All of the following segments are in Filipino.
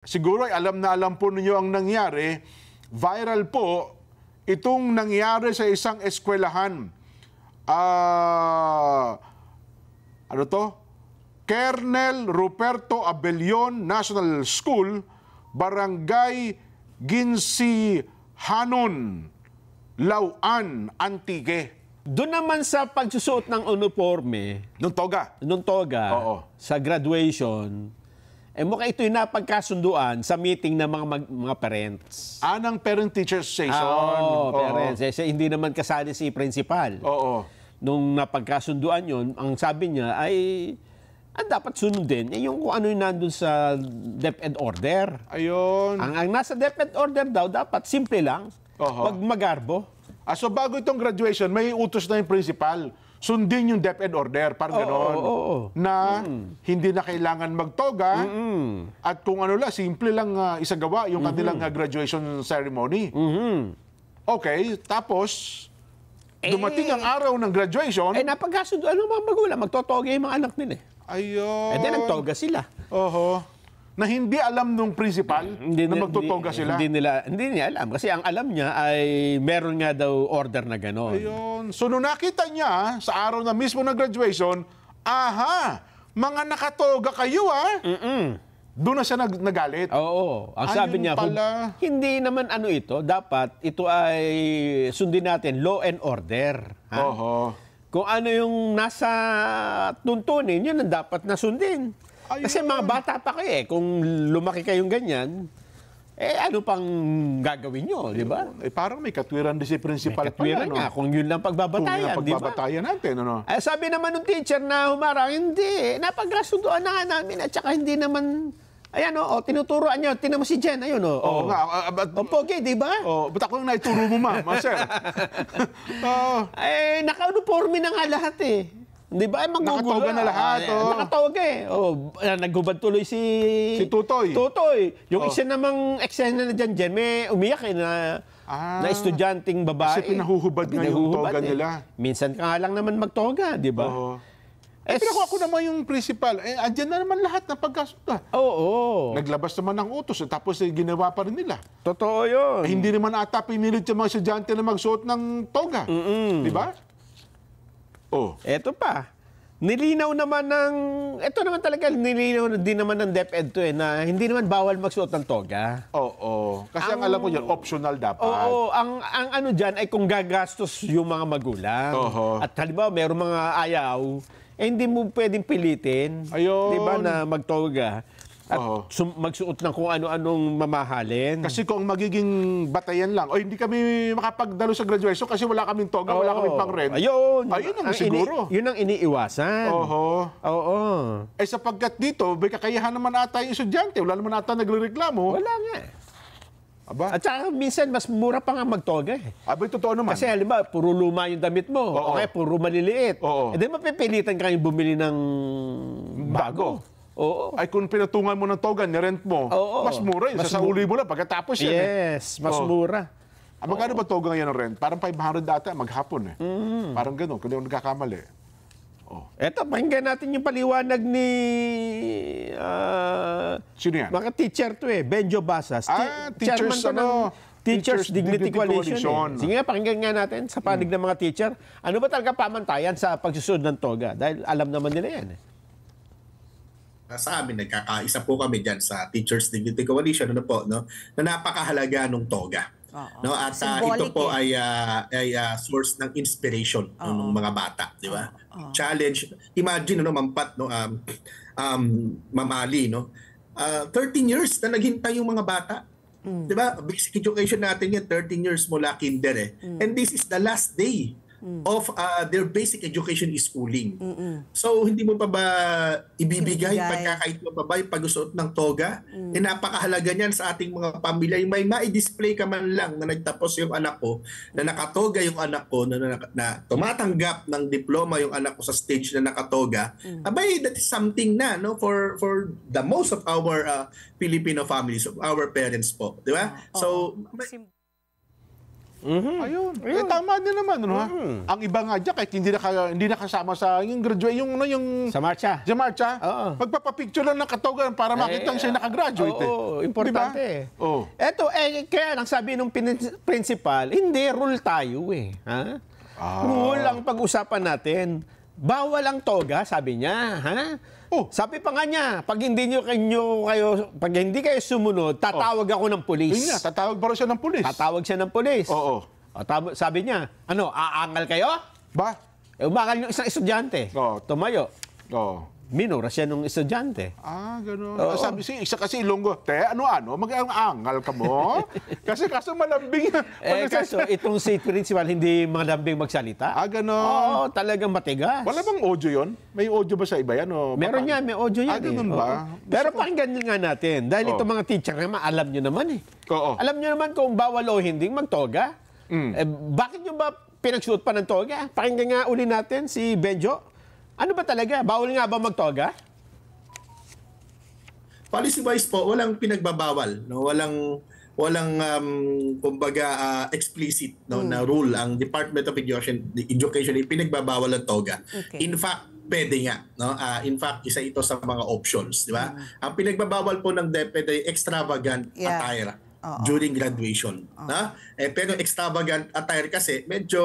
Siguro ay alam na alam po ninyo ang nangyari. Viral po itong nangyari sa isang eskwelahan. Ano to? Colonel Ruperto Abellon National School, Barangay Ginsihanon, Lauan, Antique. Doon naman sa pagsusuot ng uniforme, Nung toga. Oo. sa graduation, mukhang ito'y napagkasunduan sa meeting ng mga parents. Ng parent-teacher session. Oo, parents. Hindi naman kasali si principal. Oo. Nung napagkasunduan yon, ang sabi niya ay ang dapat sundin yung kung ano yung nandun sa DepEd order. Ayun. Ang nasa DepEd order daw, dapat simple lang. Wag magarbo. So bago itong graduation, may utos na yung principal. Sundin yung DepEd order, parang gano'n. Na hindi na kailangan magtoga. At kung ano lang, simple lang isagawa yung kanilang graduation ceremony. Okay, tapos dumating ang araw ng graduation. Napagkasunduan ng mga magulang, magtotoga yung mga anak nila. Ayun. Nagtoga sila. Na hindi alam nung principal na magtotoga sila. Hindi niya alam. Kasi ang alam niya ay meron nga daw order na gano'n. Ayun. So, nung nakita niya sa araw na mismo ng graduation, mga nakatoga kayo Doon na siya nagalit. Oo. Ang sabi niya, hindi naman ito. Dapat ito ay sundin natin, law and order. Kung ano yung nasa tuntunin, yun ang dapat na sundin. Ayun. Kasi mga bata pa kayo Kung lumaki kayong ganyan, ano pang gagawin nyo, di ba? Parang may katwiran din si principal. May katwiran nga, kung yun lang pagbabatayan, di ba? Pagbabatayan natin, ano? Sabi naman ng teacher na humarang, hindi. Napagkasunduan na nga namin at saka hindi naman, tinuturoan nyo. Tinan mo si Jen, ayun, Oo nga. Pogi, di ba? Ba't ako yung naituro mo, ma'am, sir? Naka-uniforme na nga lahat Di ba? Nakatoga na lahat. Nakatoga naghubad tuloy si Tutoy. Yung isa namang eksena na dyan, may umiyak na estudyanteng babae. Kasi pinahuhubad nga yung toga nila. Minsan ka nga lang naman magtoga, di ba? Pero ako naman yung principal, andyan na naman lahat na pagkasuda. Oo. Naglabas naman ng utos, tapos ginawa pa rin nila. Totoo yun. Hindi naman ata pinilit yung mga estudyante na magsuot ng toga. Di ba? Eto pa. Nilinaw naman ito naman talaga, nilinaw din naman ng DepEd na hindi naman bawal magsuot ng toga. Kasi ang alam ko dyan, optional dapat. Ang ano dyan ay kung gagastos yung mga magulang. At halimbawa, mayroong mga ayaw, hindi mo pwedeng pilitin. Ayun. Di ba, na magtoga. At magsuot ng kung ano-anong mamahalin. Kasi kung magiging batayan lang, hindi kami makapagdalo sa graduation kasi wala kaming toga, wala kaming pang-rent. Ayun ang siguro. Yun ang iniiwasan. Sapagkat dito, may kakayahan naman ata yung estudyante. Wala naman ata nagrereklamo. Wala nga. At saka minsan, mas mura pa nga magtoga totoo naman. Kasi halimbawa, puro luma yung damit mo. Okay, puro maliliit. Di mapipilitan kang bumili ng bago. Ay kung pinatungan mo ng toga, nirent mo, mas mura yun. Sasauli mo lang pagkatapos yan. Yes, mas mura. Magkano ba toga ngayon ng rent? Parang 500 data, maghapon Parang gano'n, kung di ako nagkakamali. Eto, pakinggan natin yung paliwanag ni sino yan? Mga teacher Benjo Basas. Teachers Dignity Coalition. Sige nga, pakinggan nga natin sa panig ng mga teacher. Ano ba talaga pamantayan sa pagsusunod ng toga? Dahil alam naman nila yan Sa amin, nagkakaisa po kami dyan sa Teachers Dignity Coalition na napakahalaga ng toga. At ito po ay source ng inspiration ng mga bata, di ba? Challenge. Imagine, Ma'am Pat, Ma'am Ali, 13 years na naghintay yung mga bata. Di ba? Basic education natin yan, 13 years mula kinder And this is the last day of their basic education is schooling. So, hindi mo pa ba ibibigay, pagkakait mo pa ba yung pag-usuot ng toga? Napakahalaga niyan sa ating mga pamilya. May ma-display ka man lang na nagtapos yung anak ko, na nakatoga yung anak ko, na tumatanggap ng diploma yung anak ko sa stage na nakatoga. Abay, that is something na for the most of our Filipino families, of our parents po. Di ba? So, Ayun. Tama din naman, no? Ang iba nga dyan, kahit hindi nakasama sa yung graduate, yung Sa marcha. sa marcha, Oo. magpapapicture lang ng katogan para makita siya nakagraduate. Oo, importante. Diba? Oo. Eto, kaya lang sabi nung principal, hindi, rule tayo eh. Ha? Rule ang pag-usapan natin. Bawal ang toga, sabi niya. Ha? Sabi pa nga niya, pag hindi kayo sumunod, tatawag ako ng pulis. Yun nga, tatawag pa rin siya ng pulis. Tatawag siya ng pulis. Oo. Sabi niya, aangal kayo? Ba? Umangal yung isang estudyante. Oo. Tumayo. Oo. Minura siya nung estudyante. Gano'n. Oo. Sabi isa kasi Ilonggo, ano, mag-angal ka mo? kaso malambing. Kaso itong si principal hindi malambing magsalita. Gano'n. Oo, talagang matigas. Wala bang audio yon? May audio ba sa iba yan? O Meron yan, may audio yan. Ganun ba? Pero pakinggan nga natin. Dahil itong mga teacher naman, alam nyo naman eh. Oo. Alam nyo naman kung bawal o hindi magtoga. Bakit nyo ba pinagsuot pa ng toga? Pakinggan nga uli natin si Benjo. Ano ba talaga? Bawal nga ba magtoga? Policy-wise po, walang pinagbabawal. No? Walang kumbaga, explicit na rule. Ang Department of Education ay pinagbabawal ang toga. Okay. In fact, pwede nga. No? In fact, isa ito sa mga options. Di ba? Ang pinagbabawal po ng DepEd ay extravagant attire during graduation. No? Pero extravagant attire kasi medyo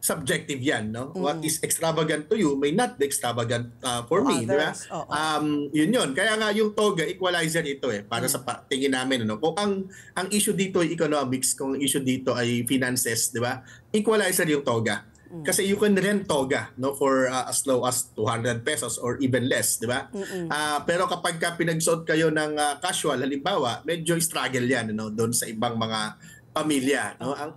subjective yan, no? What is extravagant to you may not be extravagant for me, di ba? Yun. Kaya nga yung toga, equalizer ito para sa tingin namin, no? Kung ang issue dito ay economics, kung ang issue dito ay finances, di ba? Equalizer yung toga. Kasi you can rent toga, no, for as low as 200 pesos or even less, di ba? Pero kapag pinagsuot kayo ng casual, halimbawa, medyo struggle yan, no, doon sa ibang mga pamilya, no? Ang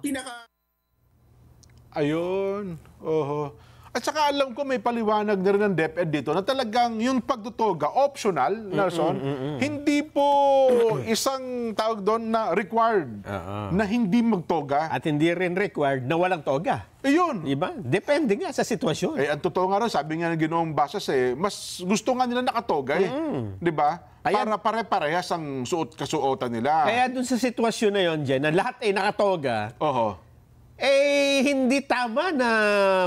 Ayun. Oho. At saka alam ko may paliwanag na rin ng DepEd dito na talagang yung pagtutoga, optional, Nelson, hindi po isang tawag doon na required na hindi magtoga. At hindi rin required na walang toga. Ayun. Diba? Depende nga sa sitwasyon. Ang totoo nga rin, sabi nga ng Ginoong Basas mas gusto nga nila nakatoga Di ba? Para pare-parehas ang kasuotan nila. Kaya dun sa sitwasyon na yon Jen, na lahat ay nakatoga, hindi tama na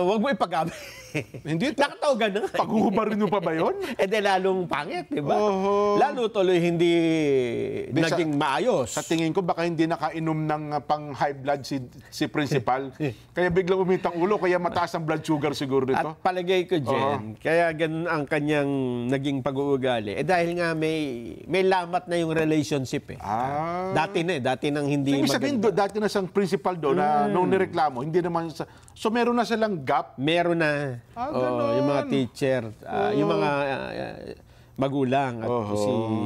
wag mo ipagamit. Hindi. Nakatoga na. Paghuhubarin mo pa ba yun? Lalong pangit, di ba? Lalo tuloy hindi naging maayos. Sa tingin ko, baka hindi nakainom ng pang-high blood si principal. Kaya biglang umitang ulo, kaya mataas ang blood sugar siguro dito. At palagay ko, Jen, kaya ganun ang kanyang naging pag-uugali. Dahil nga may lamat na yung relationship Dati nang hindi maganda. Sabihin, dati na siyang principal doon na nung nireklamo, hindi naman so meron na silang gap? Meron na. Yung mga teacher, yung mga magulang at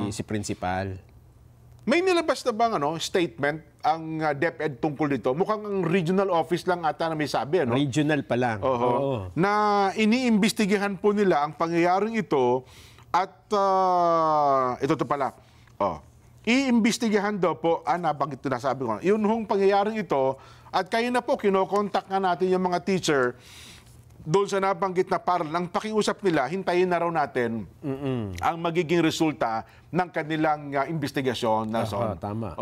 si principal. May nilabas na bang statement ang DepEd tungkol dito? Mukhang ang regional office lang ata na may sabi. Regional pa lang. Na iniimbestigahan po nila ang pangyayaring ito at ito pala. Iimbestigahan daw po, nabanggit na sabi ko, yun hong pangyayaring ito at kayo na po, kinokontak nga natin yung mga teacher doon sa nabanggit na para lang pakiusap nila, hintayin na raw natin ang magiging resulta ng kanilang investigasyon. Tama.